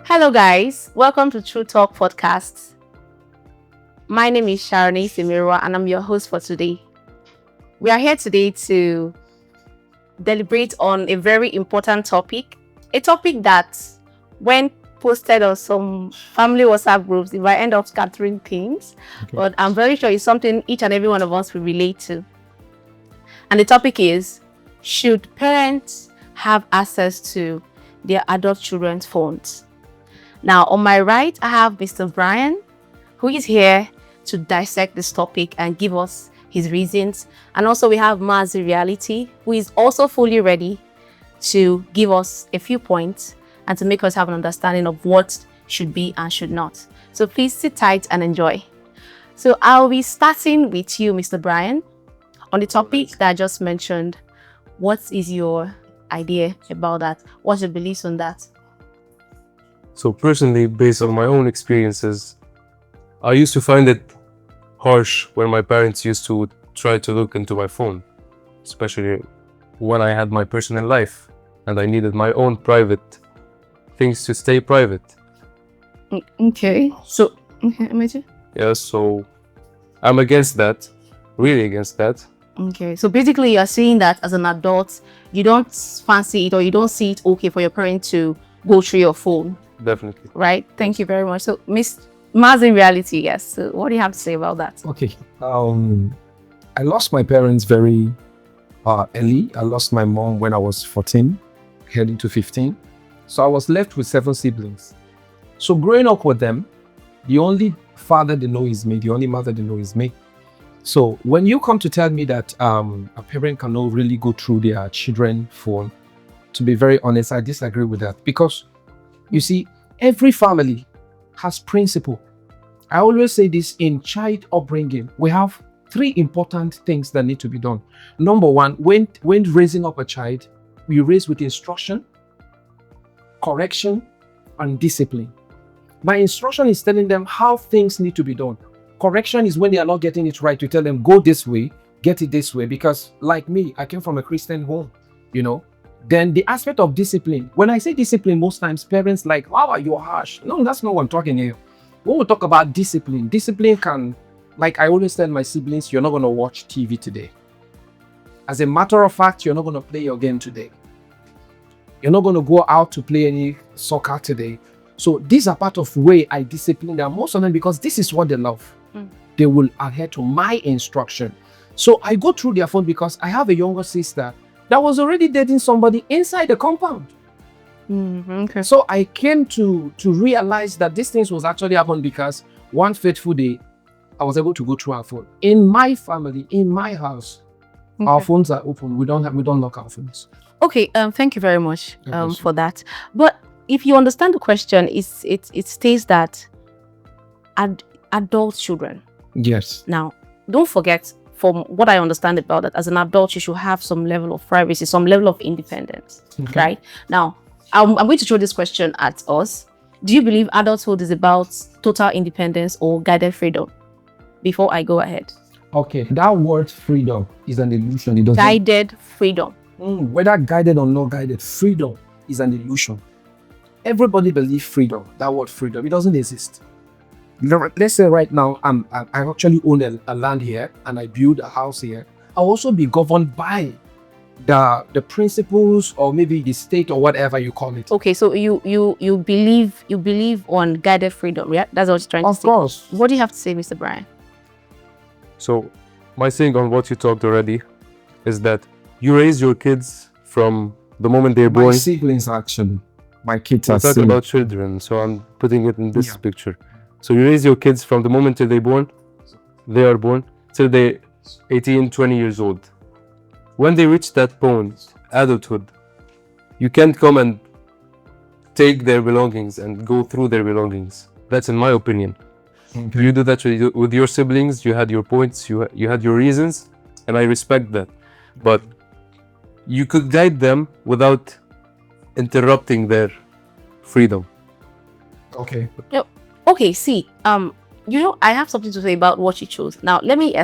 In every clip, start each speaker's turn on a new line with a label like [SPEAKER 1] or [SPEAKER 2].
[SPEAKER 1] Hello, guys. Welcome to True Talk Podcast. My name is Sharonace and I'm your host for today. We are here today to deliberate on a very important topic, a topic that, when posted on some family WhatsApp groups, it might end up scattering things, but I'm very sure it's something each and every one of us will relate to. And the topic is, should parents have access to their adult children's phones? Now, on my right, I have Mr. Brian, who is here to dissect this topic and give us his reasons. And also we have Mazi Reality, who is also fully ready to give us a few points and to make us have an understanding of what should be and should not. So please sit tight and enjoy. So I'll be starting with you, Mr. Brian, on the topic that I just mentioned. What is your idea about that? What's your beliefs on that?
[SPEAKER 2] So personally, based on my own experiences, I used to find it harsh when my parents used to try to look into my phone, especially when I had my personal life and I needed my own private things to stay private.
[SPEAKER 1] Okay. So,
[SPEAKER 2] Yeah, so I'm against that, really against that.
[SPEAKER 1] Okay, so basically you're saying that as an adult, you don't fancy it or you don't see it okay for your parent to go through your phone.
[SPEAKER 2] Definitely.
[SPEAKER 1] Right? Thank you very much. So, Miss Mazi Reality, yes. So what do you have to say about that?
[SPEAKER 3] Okay. I lost my parents very early. I lost my mom when I was 14, heading to 15. So I was left with 7 siblings. So growing up with them, the only father they know is me, the only mother they know is me. So when you come to tell me that a parent cannot really go through their children's phone, to be very honest, I disagree with that. Because you see, every family has principle. I always say this in child upbringing. We have 3 important things that need to be done. Number 1, when raising up a child, we raise with instruction, correction, and discipline. My instruction is telling them how things need to be done. Correction is when they are not getting it right. You tell them, go this way, get it this way. Because like me, I came from a Christian home, Then the aspect of discipline. When I say discipline, most times parents like, wow, you're harsh. No, that's not what I'm talking here. When we talk about discipline can, like I always tell my siblings, you're not going to watch TV today. As a matter of fact, you're not going to play your game today. You're not going to go out to play any soccer today. So these are part of way I discipline them, most of them, because this is what they love. They will adhere to my instruction. So I go through their phone because I have a younger sister that was already dating somebody inside the compound.
[SPEAKER 1] Okay.
[SPEAKER 3] So I came to realize that this things was actually happened because one fateful day, I was able to go through our phone. In my family, in my house, our phones are open. We don't lock our phones.
[SPEAKER 1] Okay. Thank you very much for that. But if you understand the question, it states that adult children.
[SPEAKER 3] Yes.
[SPEAKER 1] Now, don't forget, from what I understand about that, as an adult, you should have some level of privacy, some level of independence, right? Now, I'm going to throw this question at us. Do you believe adulthood is about total independence or guided freedom? Before I go ahead.
[SPEAKER 3] Okay, that word freedom is an illusion. It doesn't.
[SPEAKER 1] Guided freedom.
[SPEAKER 3] Whether guided or not guided, freedom is an illusion. Everybody believes freedom. That word freedom, it doesn't exist. Let's say right now, I actually own a land here and I build a house here. I'll also be governed by the principles or maybe the state or whatever you call it.
[SPEAKER 1] Okay, so you believe on guided freedom, yeah? That's what you're trying to say.
[SPEAKER 3] Of course.
[SPEAKER 1] What do you have to say, Mr. Brian?
[SPEAKER 2] So my thing on what you talked already is that you raise your kids from the moment they're born.
[SPEAKER 3] My siblings actually. My kids are
[SPEAKER 2] talking about children, so I'm putting it in this picture. So you raise your kids from the moment till they are born, till they're 18, 20 years old. When they reach that point, adulthood, you can't come and take their belongings and go through their belongings. That's in my opinion. You do that with your siblings, you had your points, you had your reasons, and I respect that. But you could guide them without interrupting their freedom.
[SPEAKER 3] Okay.
[SPEAKER 1] Okay, see, I have something to say about what you chose. Now, let me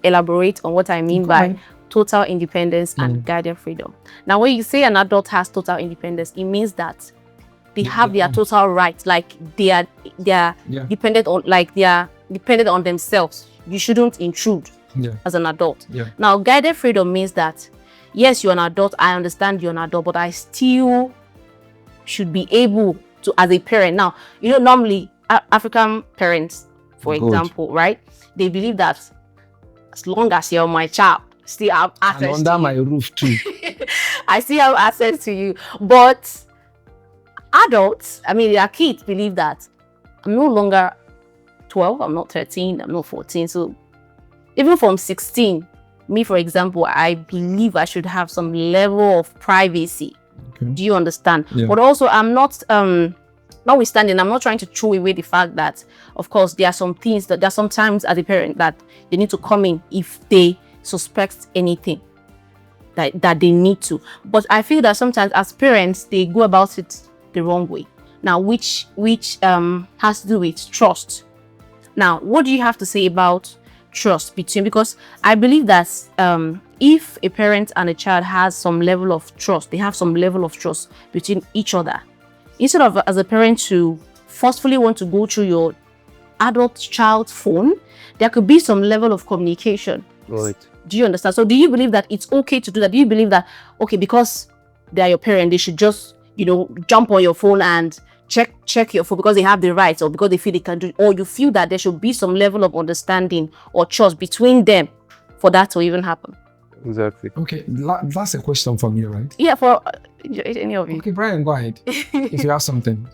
[SPEAKER 1] elaborate on what I mean by total independence and guided freedom. Now, when you say an adult has total independence, it means that they have their total rights, like they are dependent on themselves. You shouldn't intrude as an adult. Now, guided freedom means that yes, you're an adult, I understand you're an adult, but I still should be able to, as a parent. Now, normally African parents, for example, right, they believe that as long as you're my child, still have access
[SPEAKER 3] and under my roof too.
[SPEAKER 1] I still have access to you. But adults, their kids believe that I'm no longer 12, I'm not 13, I'm not 14. So even from 16, me, for example, I believe I should have some level of privacy. Do you understand? But also, I'm not, notwithstanding, I'm not trying to throw away the fact that, of course, there are some things that sometimes as a parent that they need to come in if they suspect anything that they need to. But I feel that sometimes as parents, they go about it the wrong way. Now, which has to do with trust. Now, what do you have to say about trust between, because I believe that if a parent and a child has some level of trust, they have some level of trust between each other, instead of as a parent to forcefully want to go through your adult child's phone, there could be some level of communication.
[SPEAKER 2] Right.
[SPEAKER 1] Do you understand? So do you believe that it's okay to do that? Do you believe that, okay, because they are your parent, they should just, jump on your phone and check your phone because they have the rights, or because they feel they can do it, or you feel that there should be some level of understanding or trust between them for that to even happen?
[SPEAKER 2] Exactly.
[SPEAKER 3] Okay, that's a question for me, right?
[SPEAKER 1] Yeah, for any of you.
[SPEAKER 3] Okay, Brian, go ahead. If you have something.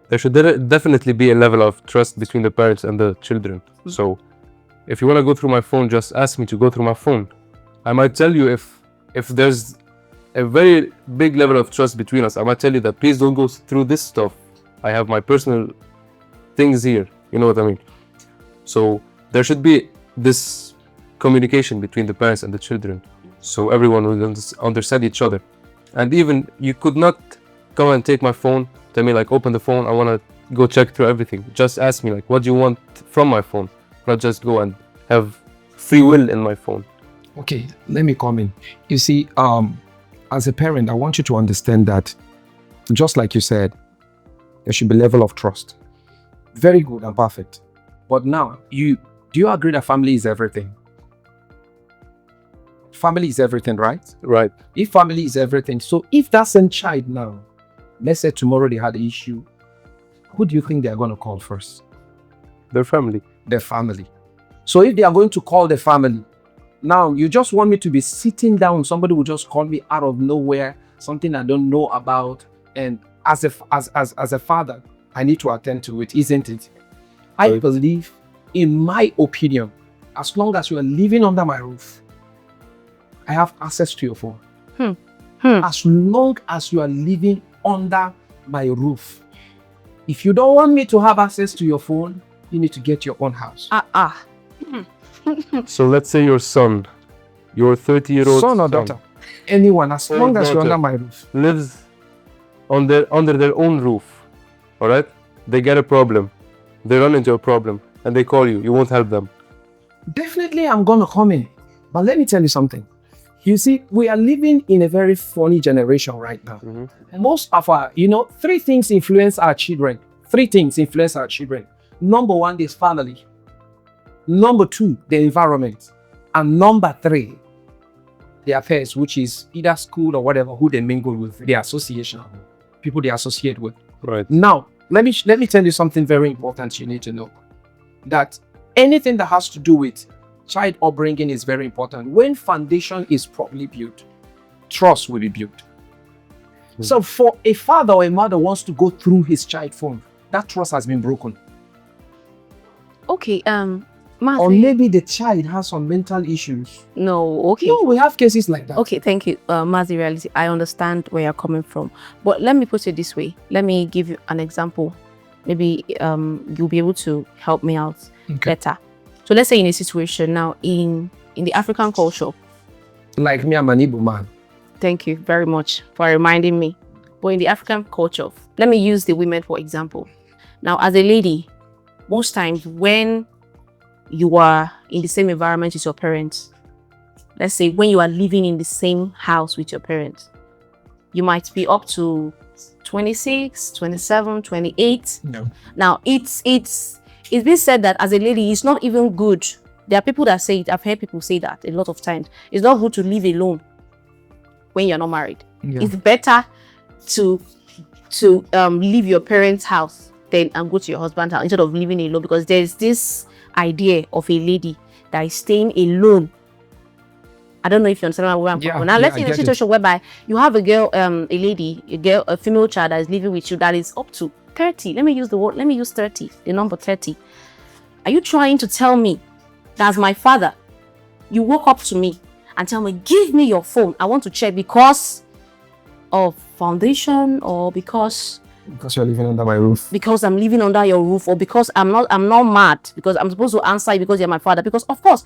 [SPEAKER 2] There should definitely be a level of trust between the parents and the children. So if you want to go through my phone, just ask me to go through my phone. I might tell you if there's a very big level of trust between us, I might tell you that please don't go through this stuff. I have my personal things here. You know what I mean? So there should be this communication between the parents and the children, so everyone will understand each other. And even you could not come and take my phone, tell me like, open the phone, I want to go check through everything. Just ask me like, what do you want from my phone? Not just go and have free will in my phone.
[SPEAKER 3] Okay, let me come in. You see, as a parent, I want you to understand that, just like you said, there should be level of trust. Very good and perfect. But now, do you agree that family is everything? Family is everything, right?
[SPEAKER 2] Right.
[SPEAKER 3] If family is everything, so if that same child now, let's say tomorrow they had an issue, who do you think they are going to call first?
[SPEAKER 2] Their family.
[SPEAKER 3] Their family. So if they are going to call the family, now you just want me to be sitting down, somebody will just call me out of nowhere, something I don't know about, and as a father, I need to attend to it, isn't it? I believe, in my opinion, as long as you are living under my roof, I have access to your phone. As long as you are living under my roof. If you don't want me to have access to your phone, you need to get your own house.
[SPEAKER 2] So let's say your son, your 30-year-old
[SPEAKER 3] son or daughter, anyone, as long as you're under my roof,
[SPEAKER 2] lives under their own roof. All right? They get a problem. They run into a problem and they call you. You won't help them.
[SPEAKER 3] Definitely I'm going to come in. But let me tell you something. You see, we are living in a very funny generation right now. Most of our, three things influence our children. Number one is family. Number two, the environment. And number three, the affairs, which is either school or whatever, who they mingle with, the association, people they associate with.
[SPEAKER 2] Right.
[SPEAKER 3] Now, let me tell you something very important you need to know. That anything that has to do with child upbringing is very important. When foundation is properly built, trust will be built. So for a father or a mother wants to go through his child phone, that trust has been broken.
[SPEAKER 1] Okay,
[SPEAKER 3] Mazi. Or maybe the child has some mental issues.
[SPEAKER 1] No, okay.
[SPEAKER 3] No, we have cases like that.
[SPEAKER 1] Okay, thank you, Mazi Reality. I understand where you're coming from. But let me put it this way. Let me give you an example. Maybe you'll be able to help me out better. So let's say in a situation now in the African culture.
[SPEAKER 3] Like me, I'm an Igbo man.
[SPEAKER 1] Thank you very much for reminding me. But in the African culture, let me use the women for example. Now, as a lady, most times when you are in the same environment with your parents, let's say when you are living in the same house with your parents, you might be up to 26, 27, 28.
[SPEAKER 3] No.
[SPEAKER 1] Now it's been said that as a lady, it's not even good. There are people that say it. I've heard people say that a lot of times. It's not good to live alone when you're not married.
[SPEAKER 3] Yeah.
[SPEAKER 1] It's better to leave your parents' house then and go to your husband's house instead of living alone, because there's this idea of a lady that is staying alone. I don't know if you understand where I'm coming from. Now let's say in a situation whereby you have a girl, a female child that is living with you that is up to 30. Let me use 30, the number 30. Are you trying to tell me that as my father, you walk up to me and tell me, give me your phone, I want to check because of foundation, or because
[SPEAKER 3] you're living under my roof,
[SPEAKER 1] because I'm living under your roof, or because I'm not mad because I'm supposed to answer you because you're my father? Because of course,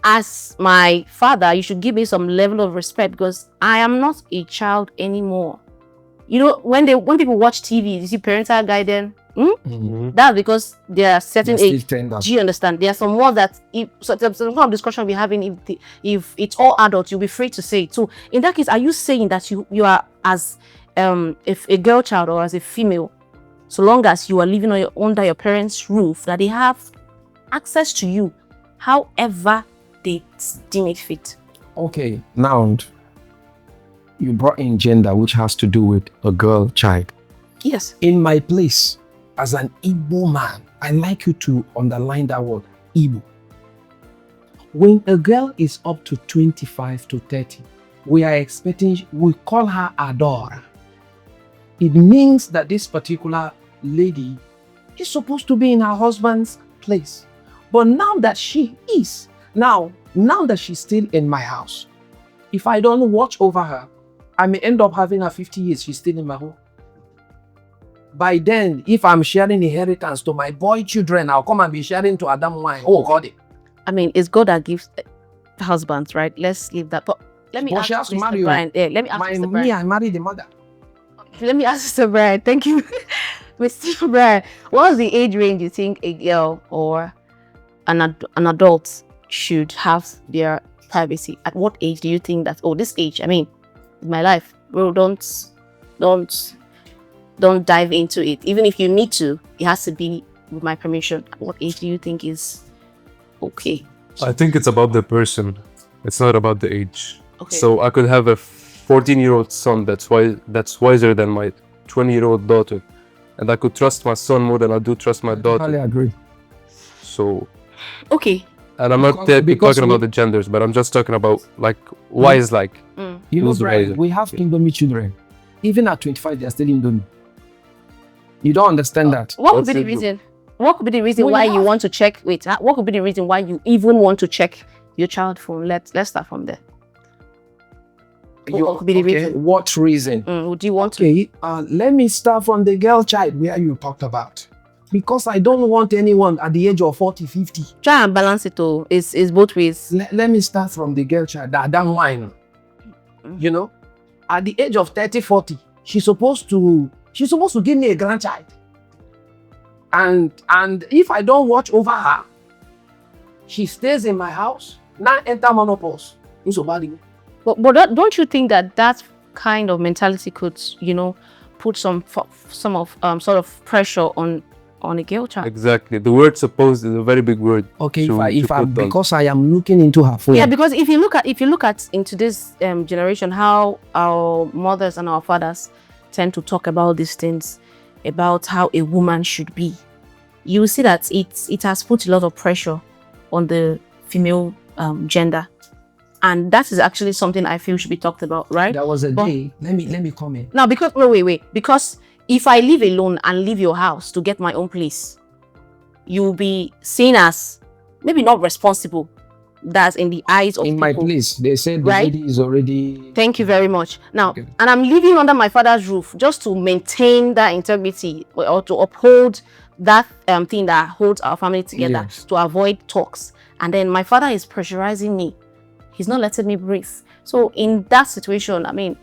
[SPEAKER 1] as my father, you should give me some level of respect because I am not a child anymore. You know, when people watch TV, you see parental guidance. That's because there are certain age. Do you understand? There are some words that some kind of discussion we're having, if it's all adults, you'll be free to say it. So in that case, are you saying that you are, as if a girl child or as a female, so long as you are living under your parents' roof, that they have access to you however they deem it fit?
[SPEAKER 3] Okay, now you brought in gender, which has to do with a girl child.
[SPEAKER 1] Yes.
[SPEAKER 3] In my place, as an Igbo man, I like you to underline that word, Igbo. When a girl is up to 25 to 30, we call her Adora. It means that this particular lady is supposed to be in her husband's place. But now that she's still in my house, if I don't watch over her, I may end up having her 50 years, she's still in my home. By then, if I'm sharing inheritance to my boy children, I'll come and be sharing to Adam wine. Oh, God.
[SPEAKER 1] I mean, it's God that gives husbands, right? Let's leave that. But let me ask Mr. Brian. Let me ask Mr. Brian.
[SPEAKER 3] I married the mother.
[SPEAKER 1] Let me ask Mr. Brian. Thank you. Mr. Brian, what's the age range you think a girl or an adult should have their privacy? At what age do you think that, this age, I mean, in my life, bro, don't dive into it. Even if you need to, it has to be with my permission. At what age do you think is okay?
[SPEAKER 2] I think it's about the person. It's not about the age.
[SPEAKER 1] Okay.
[SPEAKER 2] So I could have a 14-year-old son that's wiser than my 20-year-old daughter, and I could trust my son more than I do trust my daughter.
[SPEAKER 3] I agree.
[SPEAKER 2] So.
[SPEAKER 1] Okay.
[SPEAKER 2] And I'm not talking about the genders, but I'm just talking about wise
[SPEAKER 3] You know, Brian, we have Indomie children. Even at 25, they're still Indomie. You don't understand that.
[SPEAKER 1] What could be the reason? What could be the reason why you want to check? Wait, what could be the reason why you even want to check your child phone? Let's start from there. What could be the reason?
[SPEAKER 3] What reason?
[SPEAKER 1] Would you want to?
[SPEAKER 3] Okay, let me start from the girl child where you talked about. Because I don't want anyone at the age of 40, 50.
[SPEAKER 1] Try and balance it all. It's both ways.
[SPEAKER 3] Let me start from the girl child, that damn wine. You know, at the age of 30, 40, she's supposed to give me a grandchild. And if I don't watch over her, she stays in my house, now enter menopause.
[SPEAKER 1] But don't you think that kind of mentality could, put some sort of pressure on a girl child?
[SPEAKER 2] Exactly. The word supposed is a very big word.
[SPEAKER 3] Okay, because I am looking into her phone.
[SPEAKER 1] Yeah, because if you look at into this generation, how our mothers and our fathers tend to talk about these things, about how a woman should be, you will see that it has put a lot of pressure on the female gender. And that is actually something I feel should be talked about, right?
[SPEAKER 3] That was day. Let me comment.
[SPEAKER 1] Now, because wait. Because if I live alone and leave your house to get my own place, you'll be seen as maybe not responsible. That's in the eyes of people.
[SPEAKER 3] In my place, they said the lady is already.
[SPEAKER 1] Thank you very much. Now, and I'm living under my father's roof just to maintain that integrity or to uphold that thing that holds our family together, to avoid talks. And then my father is pressurizing me. He's not letting me breathe. So in that situation, I mean,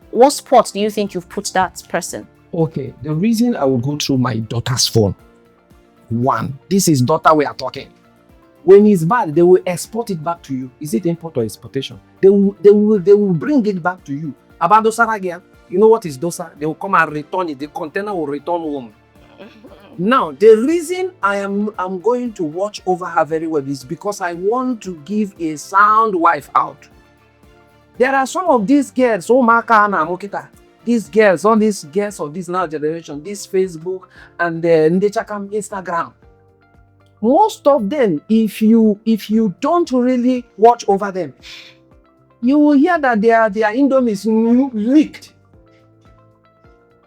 [SPEAKER 1] what spot do you think you've put that person?
[SPEAKER 3] Okay, the reason I will go through my daughter's phone. One, this is daughter we are talking. When it's bad, they will export it back to you. Is it import or exportation? They will bring it back to you. Abando Saragia, You know what is dosa? They will come and return it. The container will return home. Now, the reason I'm going to watch over her very well is because I want to give a sound wife out. There are some of these girls, these girls, all these girls of this now generation, this Facebook and Instagram. Most of them, if you don't really watch over them, you will hear that their Indomie is leaked.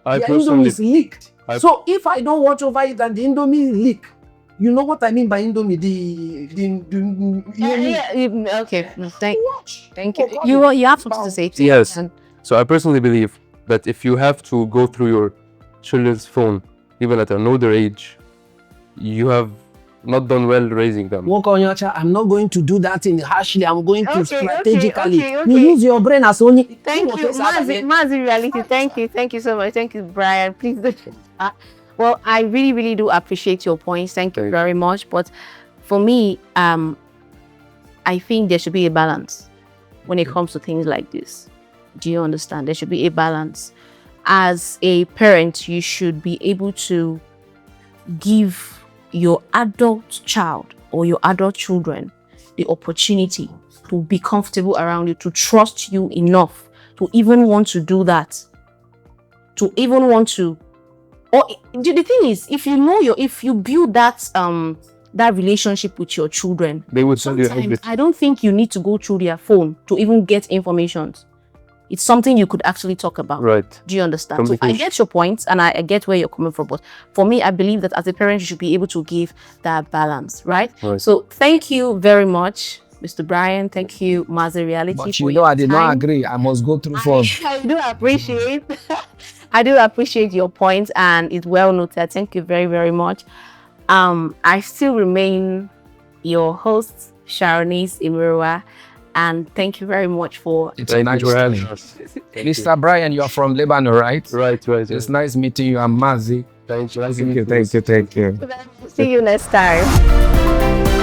[SPEAKER 3] Their Indomie is leaked. So if I don't watch over it and the Indomie leak, you know what I mean by Indomie?
[SPEAKER 1] Okay.
[SPEAKER 3] Watch.
[SPEAKER 1] Thank you. You have something to say.
[SPEAKER 2] Yes. So I personally believe that if you have to go through your children's phone, even at an older age, you have not done well raising them.
[SPEAKER 3] I'm not going to do that in harshly. I'm going to strategically.
[SPEAKER 1] Okay.
[SPEAKER 3] You use your brain as only.
[SPEAKER 1] Thank you, Mazi Reality. Thank you so much. Thank you, Brian. Please don't. Well, I really, really do appreciate your points. Thank you very much. But for me, I think there should be a balance when it comes to things like this. Do you understand? There should be a balance. As a parent, you should be able to give your adult child or your adult children the opportunity to be comfortable around you, to trust you enough to even want to do that, to even want to. Or the thing is, if you build that that relationship with your children,
[SPEAKER 2] they would tell you everything.
[SPEAKER 1] I don't think you need to go through their phone to even get information. It's something you could actually talk about.
[SPEAKER 2] Right.
[SPEAKER 1] Do you understand? So I get your point and I get where you're coming from. But for me, I believe that as a parent, you should be able to give that balance, right? So thank you very much, Mr. Brian. Thank you, Mazi Reality.
[SPEAKER 3] But you know, I did not agree. I must go through phone.
[SPEAKER 1] I do appreciate I do appreciate your point and it's well noted. Thank you very, very much. I still remain your host, Sharonace Imirwa. And thank you very much for.
[SPEAKER 3] It's a nice meeting. Mr. Brian, you're from Lebanon, right?
[SPEAKER 2] Right.
[SPEAKER 3] It's nice meeting you. I'm Mazi.
[SPEAKER 2] Thank you.
[SPEAKER 3] Thank you.
[SPEAKER 1] See you next time.